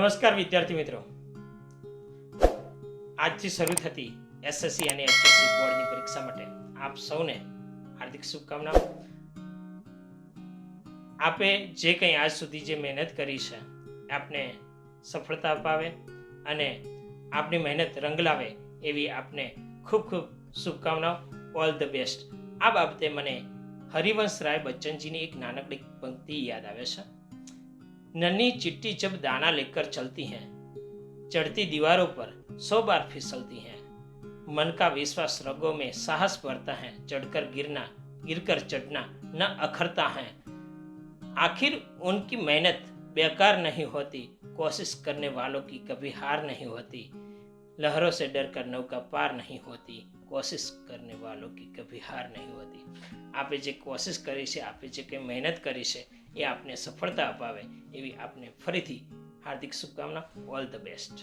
નમસ્કાર વિદ્યાર્થી મિત્રો, આજથી શરૂ થતી એસએસસી અને એચએસસી બોર્ડની પરીક્ષા માટે આપ સૌને હાર્દિક શુભકામનાઓ। આપે જે કંઈ આજ સુધી જે મહેનત કરી છે આપને સફળતા અપાવે અને આપની મહેનત રંગ લાવે એવી આપને ખૂબ ખૂબ શુભકામનાઓ। All the best. આ બાબતે મને હરિવંશ રાય બચ્ચનજીની એક નાનકડી પંક્તિ યાદ આવે છે। नन्ही चिट्टी जब दाना लेकर चलती हैं, चढ़ती दीवारों पर 100 बार फिसलती हैं। मन का विश्वास रगों में साहस भरता है, चढ़कर गिरना गिरकर चढ़ना न अखरता है। आखिर उनकी मेहनत बेकार नहीं होती, कोशिश करने वालों की कभी हार नहीं होती। लहरों से डरकर नौका पार नहीं होती, कोशिश करने वालों की कभी हार नहीं होती। आपे જે કોશિશ કરી છે, આપે જે કંઈ મહેનત કરી છે એ આપને સફળતા અપાવે એવી આપને ફરીથી હાર્દિક શુભકામના। All the best.